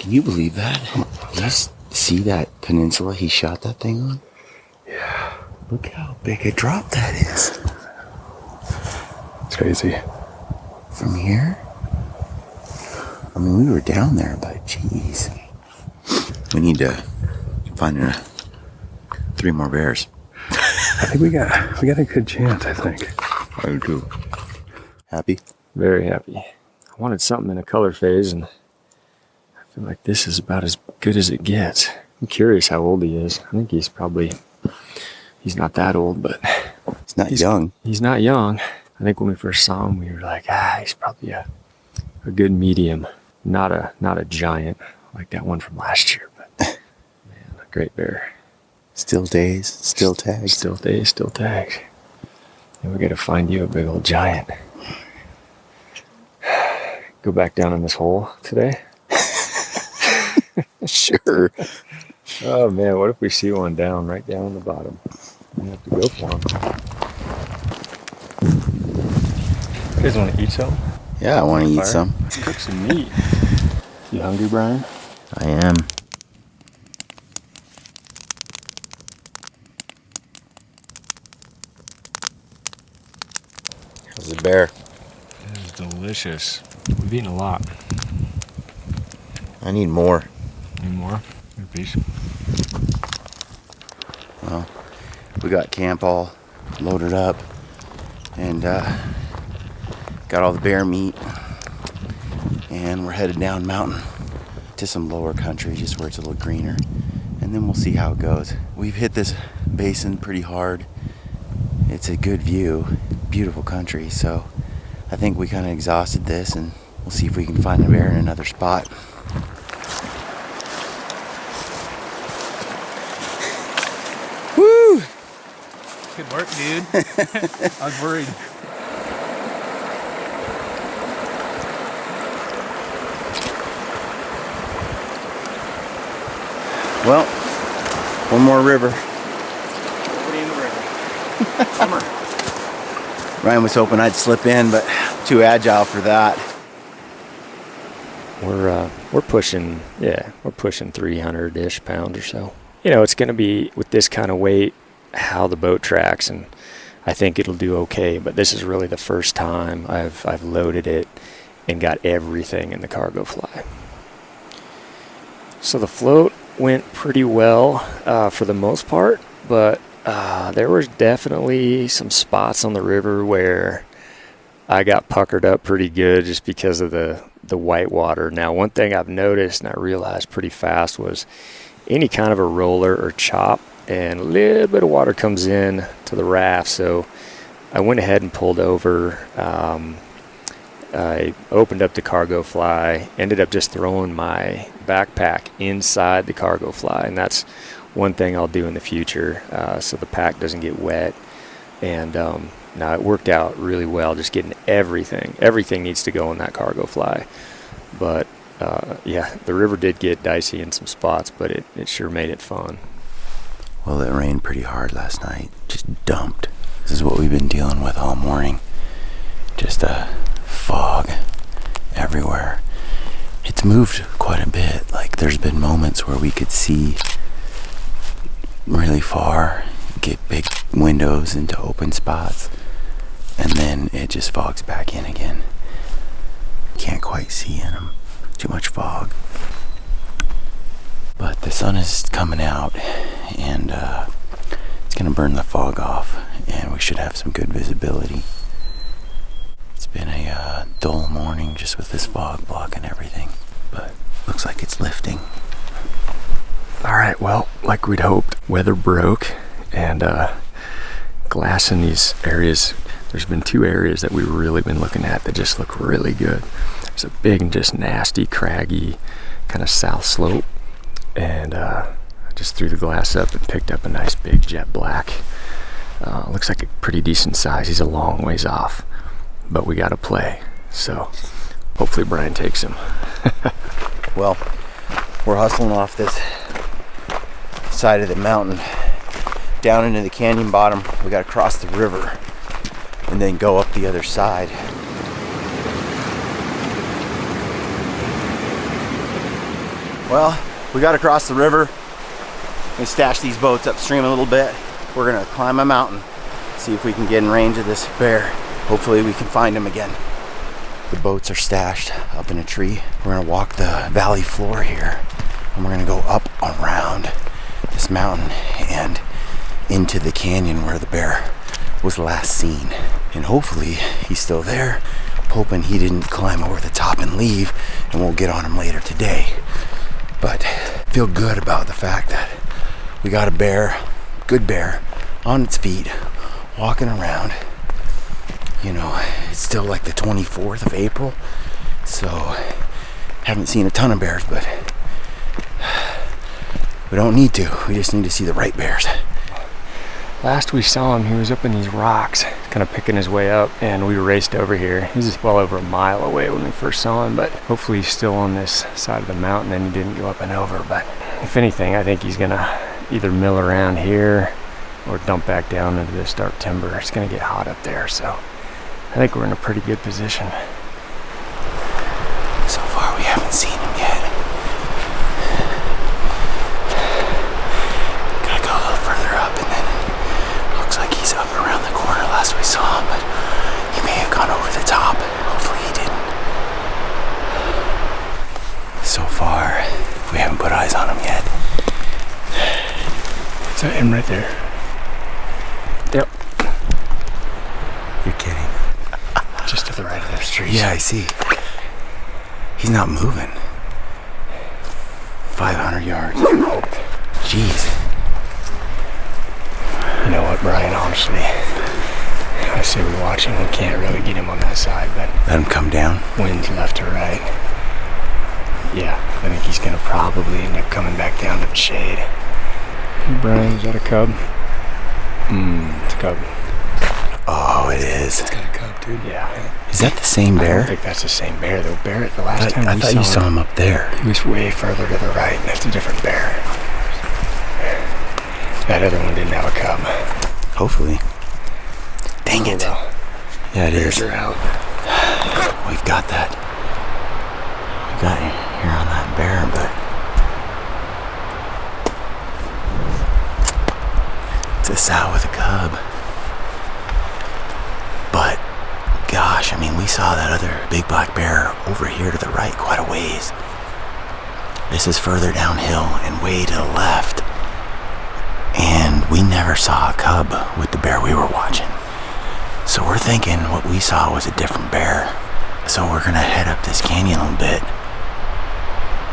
Can you believe that? Did you see that peninsula he shot that thing on? Yeah. Look how big a drop that is. It's crazy. From here? I mean, we were down there, but geez. We need to find 3 more bears. I think we got a good chance, I think. I do too. Happy? Very happy. I wanted something in a color phase, and I feel like this is about as good as it gets. I'm curious how old he is. I think he's not that old, but He's not young. He's not young. I think when we first saw him, we were like, he's probably a good medium. Not a giant like that one from last year, but man, a great bear. Still days, still tags. Still days, still tags. And we got to find you a big old giant. Go back down in this hole today? Sure. Oh man, what if we see one right down the bottom? We have to go for him. You guys want to eat some? Yeah, I want to eat some. Let's cook some meat. You hungry, Brian? I am. How's the bear? It is delicious. We've eaten a lot. I need more. Need more? Good piece. Well, we got camp all loaded up and got all the bear meat, and we're headed down mountain to some lower country, just where it's a little greener, and then we'll see how it goes. We've hit this basin pretty hard. It's a good view, beautiful country, so I think we kind of exhausted this, and we'll see if we can find a bear in another spot. Woo! Good work, dude. I was worried. Well, one more river. Nobody in the river. Summer. Ryan was hoping I'd slip in, but too agile for that. We're pushing 300-ish pounds or so. You know, it's going to be, with this kind of weight, how the boat tracks, and I think it'll do okay, but this is really the first time I've loaded it and got everything in the cargo fly. So the float went pretty well for the most part, but there was definitely some spots on the river where I got puckered up pretty good just because of the white water. Now, one thing I've noticed and I realized pretty fast was any kind of a roller or chop and a little bit of water comes in to the raft. So I went ahead and pulled over. I opened up the cargo fly, ended up just throwing my backpack inside the cargo fly, and that's one thing I'll do in the future so the pack doesn't get wet. And now it worked out really well, just getting everything needs to go in that cargo fly. But yeah, the river did get dicey in some spots, but it sure made it fun. Well, it rained pretty hard last night, just dumped. This is what we've been dealing with all morning. Just a fog everywhere. It's moved quite a bit. Like, there's been moments where we could see really far, get big windows into open spots, and then it just fogs back in again. Can't quite see in them. Too much fog. But the sun is coming out, and it's gonna burn the fog off, and we should have some good visibility. It's been a dull morning just with this fog blocking everything, but looks like it's lifting. All right, well, like we'd hoped, weather broke, and glass in these areas. There's been 2 areas that we've really been looking at that just look really good. There's a big and just nasty, craggy kind of south slope, and I just threw the glass up and picked up a nice big jet black. Looks like a pretty decent size. He's a long ways off, but we got to play, so hopefully Brian takes him. Well, we're hustling off this side of the mountain down into the canyon bottom. We got to cross the river and then go up the other side. Well, we got across the river. We stashed these boats upstream a little bit. We're gonna climb a mountain, see if we can get in range of this bear. Hopefully we can find him again. The boats are stashed up in a tree. We're gonna walk the valley floor here, and we're gonna go up around this mountain and into the canyon where the bear was last seen. And hopefully he's still there. Hoping he didn't climb over the top and leave, and we'll get on him later today. But feel good about the fact that we got a bear, good bear, on its feet, walking around. You know, it's still like the 24th of April, so haven't seen a ton of bears, but we don't need to. We just need to see the right bears. Last we saw him, he was up in these rocks, kind of picking his way up, and we raced over here. He was well over a mile away when we first saw him, but hopefully he's still on this side of the mountain and he didn't go up and over. But if anything, I think he's gonna either mill around here or dump back down into this dark timber. It's gonna get hot up there, so I think we're in a pretty good position. So far we haven't seen him yet. Gotta go a little further up, and then looks like he's up around the corner last we saw him, but he may have gone over the top. Hopefully he didn't. So far, we haven't put eyes on him yet. Is that him right there? Yep. You're kidding. Just to the right of those trees. Yeah, I see. He's not moving. 500 yards. Jeez. You know what, Brian, honestly, I say we watch him. We can't really get him on that side, but Let him come down. winds left to right. Yeah, I think he's gonna probably end up coming back down to the shade. Hey, Brian, is that a cub? It's a cub. Oh, it is. Got a cub, dude. Yeah. Is that the same I don't bear? think that's the same bear, though. Bear, the last time I we thought you saw him up there. he was way further to the right. That's a different bear. That other one didn't have a cub. Hopefully. Dang it. Well, Yeah, it bears is. are out. We've got that. We got here on that bear, but it's a sow with a cub. But gosh, I mean, we saw that other big black bear over here to the right quite a ways. This is further downhill and way to the left. And we never saw a cub with the bear we were watching. So we're thinking what we saw was a different bear. So we're gonna head up this canyon a little bit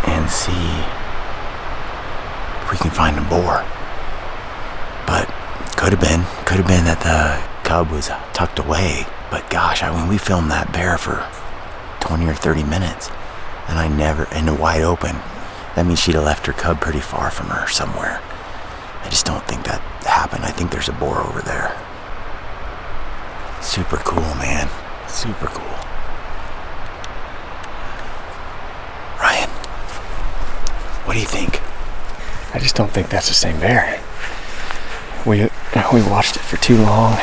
and see if we can find a boar. But could have been that the cub was tucked away. But gosh, I mean, we filmed that bear for 20 or 30 minutes, and in the wide open. That means she'd have left her cub pretty far from her somewhere. I just don't think that happened. I think there's a boar over there. Super cool, man. Super cool. Ryan, what do you think? I just don't think that's the same bear. We watched it for too long.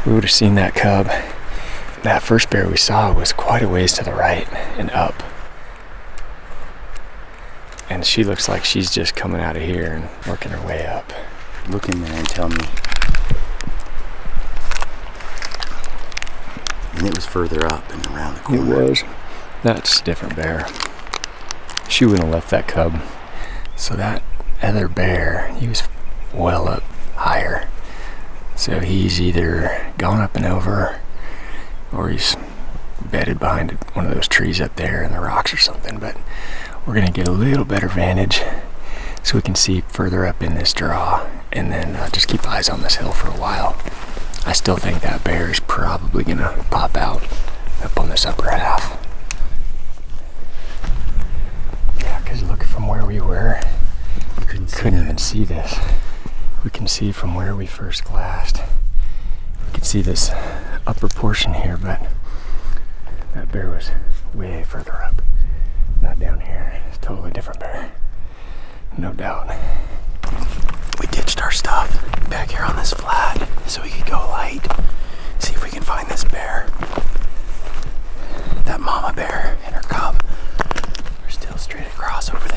We would have seen that cub. That first bear we saw was quite a ways to the right and up. And she looks like she's just coming out of here and working her way up. Look in there and tell me. And it was further up and around the corner. That's a different bear. She wouldn't have left that cub. So that other bear, he was well up higher. So he's either gone up and over, or he's bedded behind one of those trees up there in the rocks or something. But we're gonna get a little better vantage so we can see further up in this draw, and then just keep eyes on this hill for a while. I still think that bear is probably gonna pop out up on this upper half. Yeah, because look from where we were, You couldn't even see this. We can see from where we first glassed. We can see this upper portion here, but that bear was way further up. Not down here. It's a totally different bear. No doubt. We ditched our stuff back here on this flat so we could go light, see if we can find this bear. That mama bear and her cub are still straight across over there.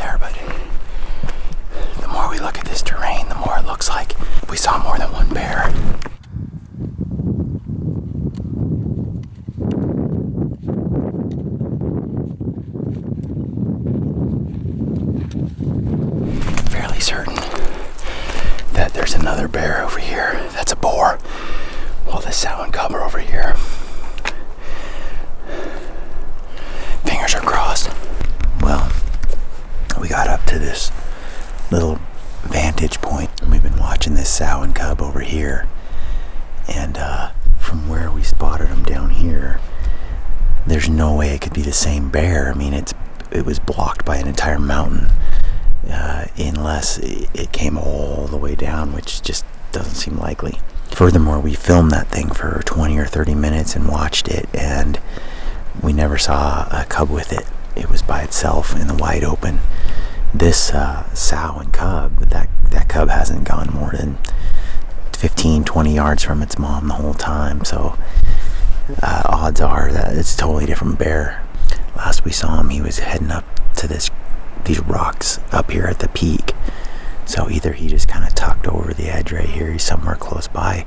sound cover over here. Fingers are crossed. Well, we got up to this little vantage point and we've been watching this sow and cub over here, and from where we spotted them down here, there's no way it could be the same bear. I mean, it was blocked by an entire mountain, unless it came all the way down, which just doesn't seem likely. Furthermore, we filmed that thing for 20 or 30 minutes and watched it, and we never saw a cub with it. It was by itself in the wide open. This sow and cub, that cub hasn't gone more than 15, 20 yards from its mom the whole time, so odds are that it's a totally different bear. Last we saw him, he was heading up to these rocks up here at the peak, so either he just kind of tucked over the edge right here, he's somewhere close by,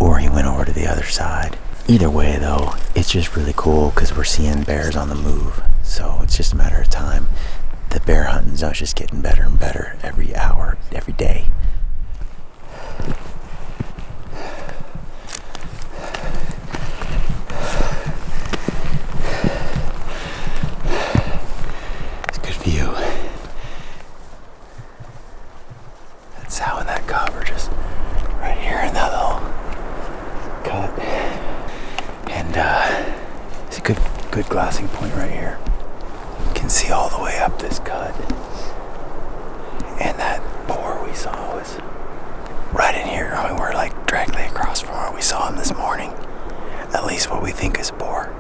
or he went over to the other side. Either way though, it's just really cool because we're seeing bears on the move, so it's just a matter of time. The bear hunting's just getting better and better every hour, every day. It's a good view. That sow and that cub are just right here in that little cut. And it's a good glassing point right here. You can see all the way up this cut. And that boar we saw was right in here. I mean, we're like directly across from where we saw him this morning. At least what we think is a boar.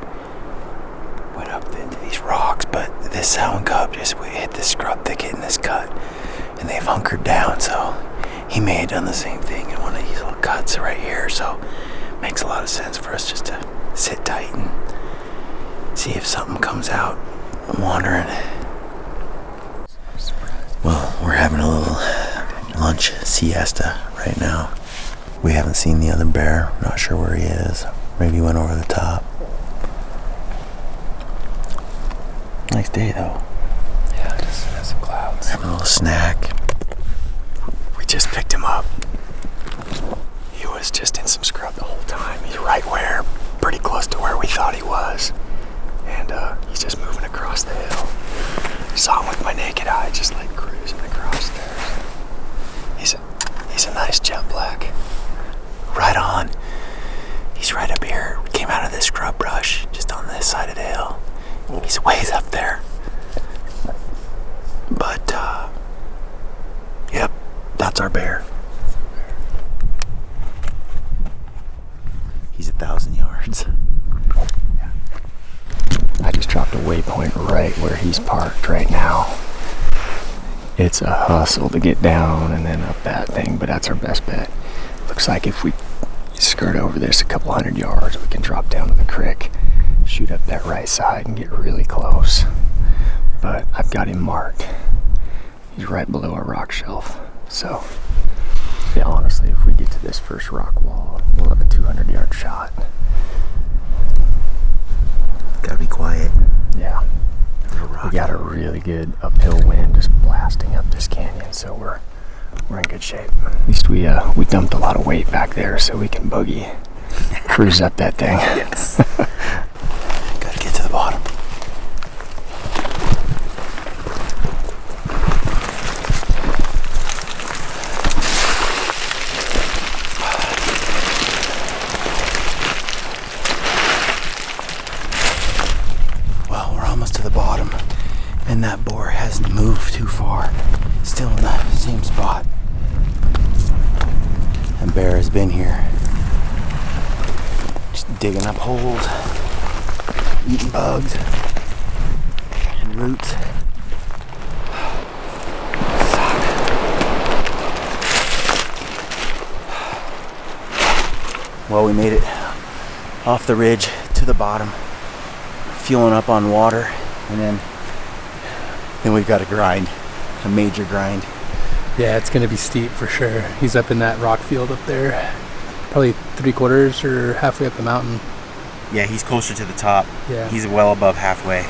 Went up into these rocks, but this sow and cub we hit this scrub thicket in this cut, and they've hunkered down, so he may have done the same thing in one of these little cuts right here, so it makes a lot of sense for us just to sit tight and see if something comes out wandering. Well, we're having a little lunch siesta right now. We haven't seen the other bear. Not sure where he is. Maybe he went over the top. Nice day though. Yeah, just has some clouds. Having a little snack. We just picked him up. He was just in some scrub the whole time. He's right where, pretty close to where we thought he was. And he's just moving across the hill. Saw him with my naked eye, just like cruising across there. He's a nice jet black. Right on. He's right up here. Came out of this scrub brush, just on this side of the hill. He's ways up there. But, yep, that's our bear. He's 1,000 yards. I just dropped a waypoint right where he's parked right now. It's a hustle to get down and then up that thing, but that's our best bet. Looks like if we skirt over this a couple 100 yards, we can drop down to the creek, shoot up that right side and get really close. But I've got him marked. He's right below our rock shelf. So, yeah, honestly, if we get to this first rock wall, we'll have a 200-yard shot. Gotta be quiet. Yeah. We got a really good uphill wind just blasting up this canyon, so we're in good shape. At least we dumped a lot of weight back there so we can boogie cruise up that thing. Yes. Gotta get to the bottom. Well, we're almost to the bottom, and that boar hasn't moved too far. Still in the same spot. And bear has been here, just digging up holes, eating bugs and roots. Well, we made it off the ridge to the bottom, fueling up on water, and then we've got to grind, a major grind. Yeah, it's gonna be steep for sure. He's up in that rock field up there, probably 3/4 or halfway up the mountain. Yeah, he's closer to the top. Yeah. He's well above halfway.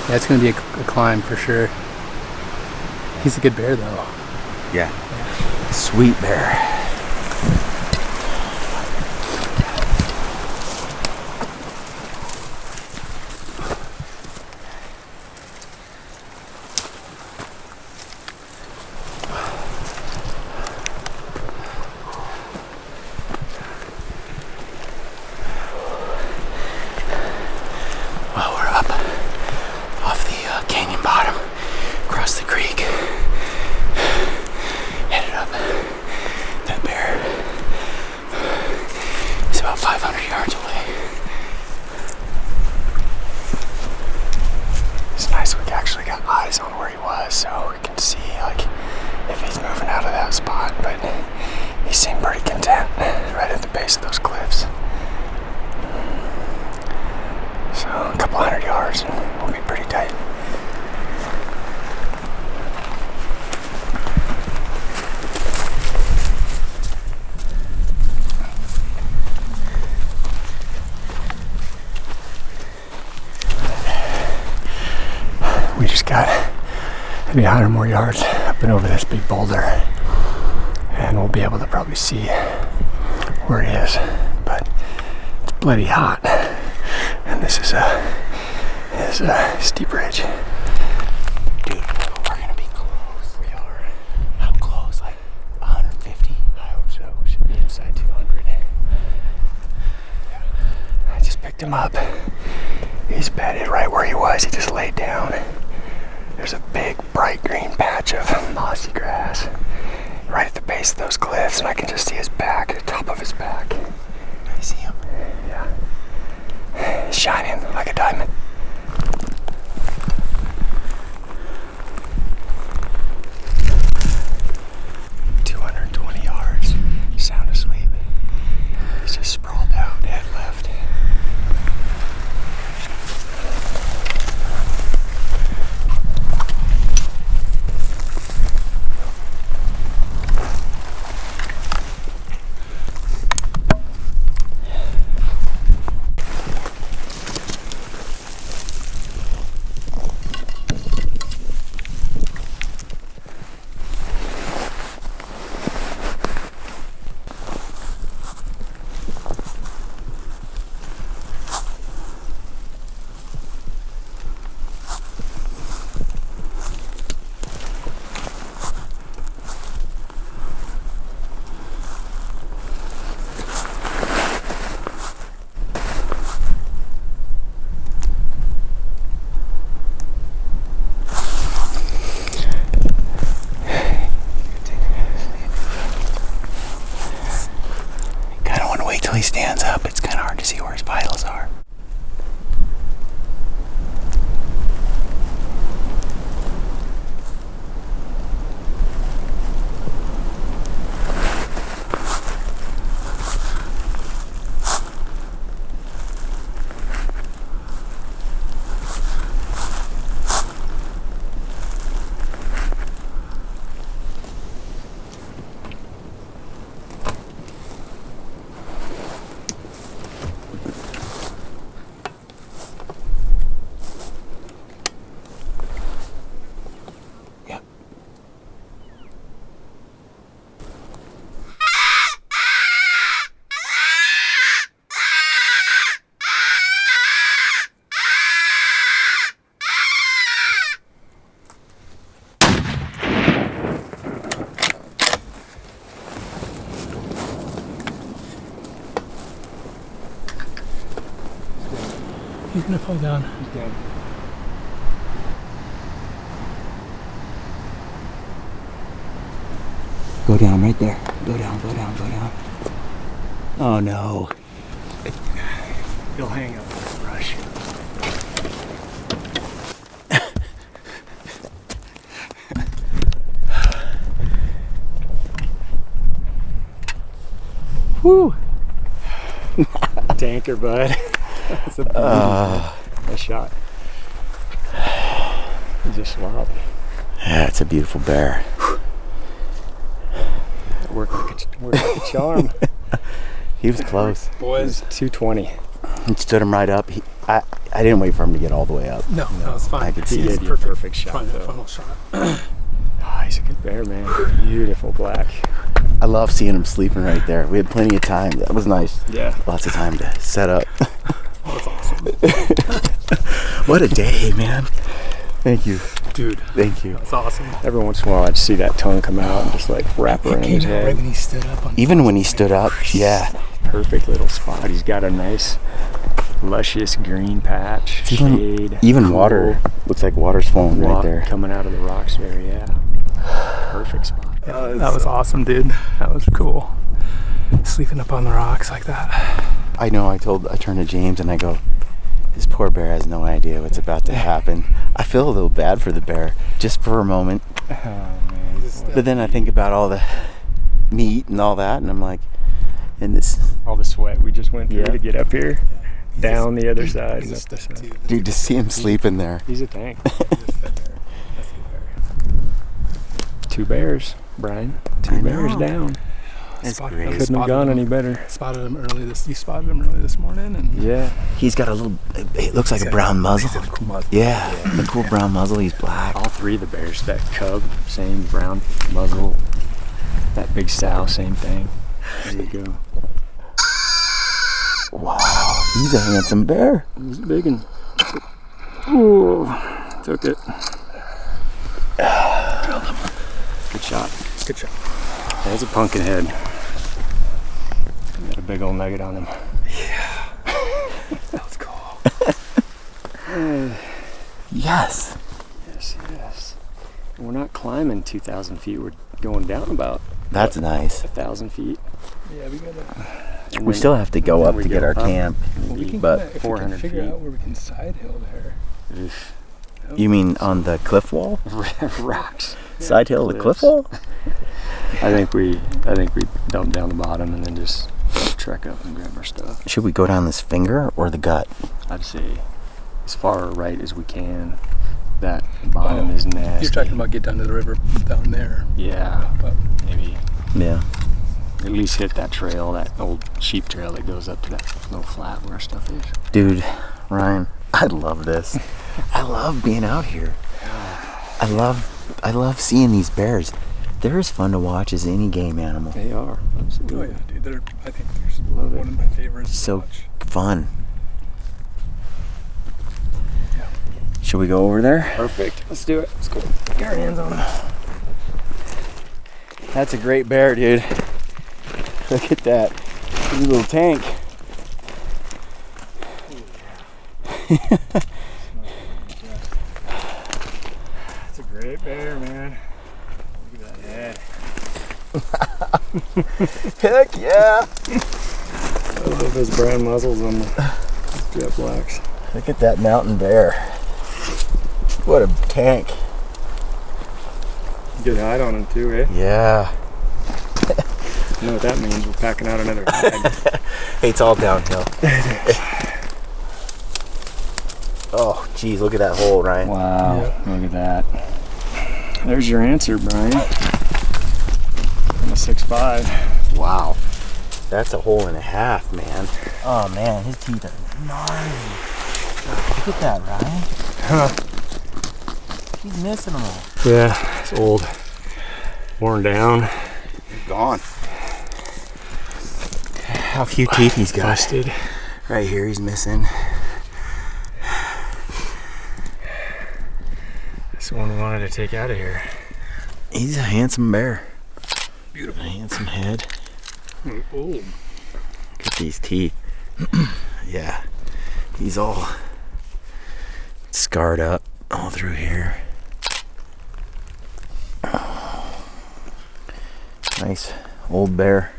Yeah, it's gonna be a climb for sure. He's a good bear, though. Yeah. Sweet bear. Well, we're up off the canyon bottom, across the creek, headed up. That bear is about 500 yards away. It's nice we actually got eyes on where he was, so we can see like if he's moving out of that spot, but he seemed pretty content right at the base of those cliffs. So a couple hundred yards and we'll be pretty tight. We just got maybe 100 more yards up and over this big boulder, and we'll be able to probably see where he is. But it's bloody hot, and this is a steep ridge. Dude, we're gonna be close. We are. How close? Like 150? I hope so. We should be inside 200. I just picked him up. He's bedded right where he was. He just laid down. There's a big bright green patch of mossy grass right at the base of those cliffs, and I can just see his back, the top of his back. I see him. Yeah. He's shining like a diamond. Sound asleep. He's just sprawled out, head left. He stands up, it's kind of hard to see where his vitals are. He's gonna fall down. He's dead. Go down right there. Go down, go down, go down. Oh no. He'll hang up in the brush. Woo! Tanker, bud. That's a beautiful nice shot. He's a slob. Yeah, it's a beautiful bear. Worked like a charm. He was close. Boys, 220. He stood him right up. I didn't wait for him to get all the way up. No, that was fine. I could see He it. gave you a perfect shot, though. Final shot. Ah, he's a good bear, man. Beautiful black. I love seeing him sleeping right there. We had plenty of time. That was nice. Yeah. Lots of time to set up. That's awesome. What a day, man. Thank you. Dude, Thank you. that's awesome. Every once in a while, I'd see that tongue come out and just like wrap around his Came out right head. when he stood up on Even when he stood up, yeah. Perfect little spot. He's got a nice, luscious green patch, shade. Even cool water. Looks like water's flowing right walk there. coming out of the rocks there, yeah. Perfect spot. That was awesome, dude. That was cool. Sleeping up on the rocks like that. I know, I turned to James and I go, this poor bear has no idea what's about to happen. I feel a little bad for the bear, just for a moment. Oh, man. But then I think about all the meat and all that, and I'm like, and this, All the sweat we just went through Yeah. to get up here, down the other side. He's And a up the stud, side. too. dude, to see him sleeping there. He's a tank. That's the bear. That's the bear. 2 bears, Brian. I 2 bears know. down. That's Spotted great. him. Couldn't have gone any better. Spotted him early you spotted him early this morning, and Yeah. He's got a little, it looks like a brown muzzle. he's got a cool muzzle. Yeah, the cool brown muzzle, he's black. All 3 of the bears, that cub, same brown muzzle. That big sow, same thing. There you go. Wow, he's a handsome bear. He's a big one. Ooh, took it. Good shot. Good shot. There's a pumpkin head. Got a big old nugget on him. That was cool. Yes. Yes, yes. And we're not climbing 2,000 feet. We're going down about That's nice. 1,000 feet. Yeah, we gotta. And We then- still have to go then up we to get go our up. camp. We can But if we can 400 figure feet. out where we can side hill there. Oof. You mean on the cliff wall? Rocks. Side hill, the cliff Cliffs. wall? I think we dump down the bottom and then just trek up and grab our stuff. Should we go down this finger or the gut? I'd say as far right as we can. That bottom is nasty. You're talking about get down to the river down there. Yeah, But maybe Yeah. at least hit that trail, that old sheep trail that goes up to that little flat where our stuff is. Dude, Ryan, I love this. I love being out here. I love seeing these bears. They're as fun to watch as any game animal. They are. oh Absolutely. yeah, dude, I think they're Love it. one of my favorites. So to watch. fun. Yeah. Should we go over there? Perfect. Let's do it. Let's go. Get our hands on them. That's a great bear, dude. Look at that. He's a little tank. That's a great bear, man. Look at that head. Heck yeah. I love those brown muzzles on the jet blacks. Look at that mountain bear. What a tank. Good hide on him too, eh? Yeah. You know what that means? We're packing out another hide. Hey, it's all downhill. Oh, geez, look at that hole, Ryan. Wow, Yep. look at that. There's your answer, Brian. I'm a 6'5". Wow. That's a hole and a half, man. Oh, man, his teeth are gnarly. Look at that, Ryan. Huh. He's missing them all. Yeah, it's old. Worn down. Gone. How few teeth he's got. Busted. Right here, he's missing. That's the one we wanted to take out of here. He's a handsome bear. Beautiful. A handsome head. Oh, Look at these teeth. Yeah. He's all scarred up all through here. Nice old bear.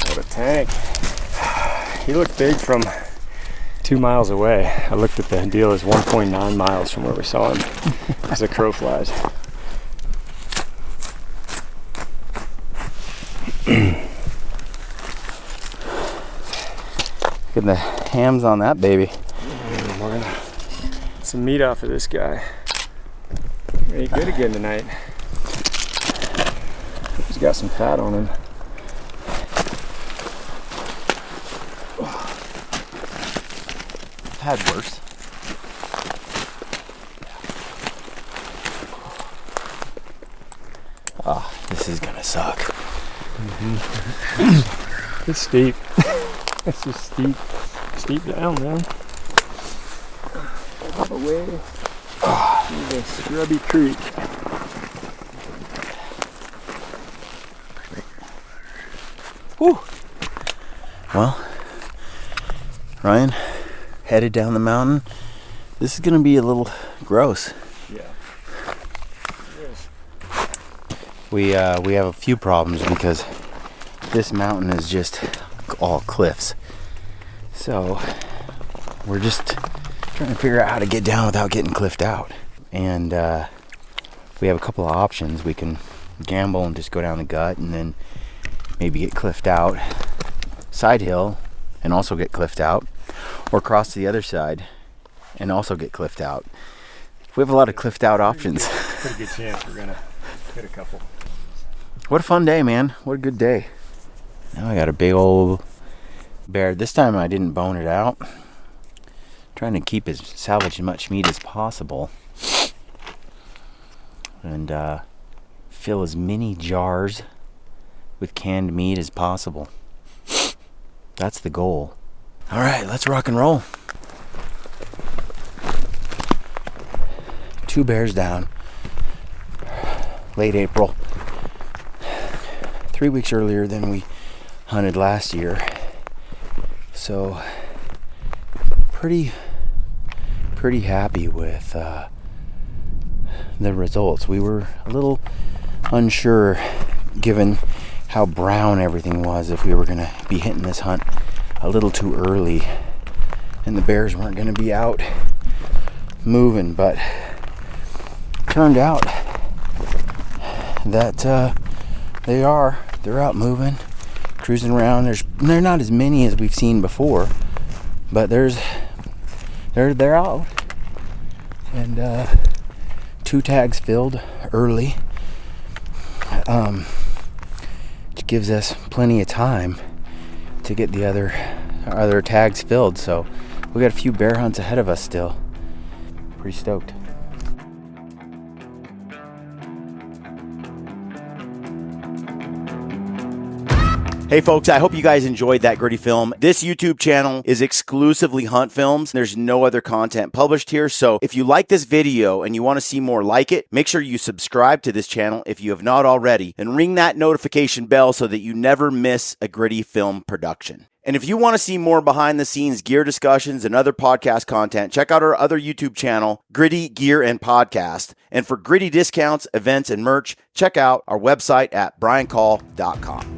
What a tank. He looked big from 2 miles away. I looked at the deal as 1.9 miles from where we saw him as the crow flies. Look at the hams on that baby. We're gonna get some meat off of this guy. Ate good again tonight. He's got some fat on him. I've had worse. Oh, this is gonna suck. It's steep. It's just steep down, man. All the way to the scrubby creek. Whew. Well, Ryan, headed down the mountain. This is gonna be a little gross. Yeah. We have a few problems because this mountain is just all cliffs. So we're just trying to figure out how to get down without getting cliffed out. And we have a couple of options. We can gamble and just go down the gut and then maybe get cliffed out side hill and also get cliffed out, or cross to the other side and also get cliffed out. We have a lot of cliffed out options. Pretty good chance we're gonna hit a couple. What a fun day, man. What a good day. Now I got a big old bear. This time I didn't bone it out. Trying to salvage as much meat as possible. And fill as many jars with canned meat as possible. That's the goal. All right, let's rock and roll. 2 bears down. Late April. 3 weeks earlier than we hunted last year. So pretty happy with the results. We were a little unsure, given how brown everything was, if we were going to be hitting this hunt a little too early and the bears weren't going to be out moving, but turned out that they're out moving, cruising around. They're not as many as we've seen before, but they're out. And 2 tags filled early. Which gives us plenty of time to get the other tags filled. So we got a few bear hunts ahead of us still. Pretty stoked. Hey folks, I hope you guys enjoyed that gritty film. This YouTube channel is exclusively hunt films. There's no other content published here. So if you like this video and you want to see more like it, make sure you subscribe to this channel if you have not already, and ring that notification bell so that you never miss a gritty film production. And if you want to see more behind the scenes gear discussions and other podcast content, check out our other YouTube channel, Gritty Gear and Podcast. And for gritty discounts, events, and merch, check out our website at briancall.com.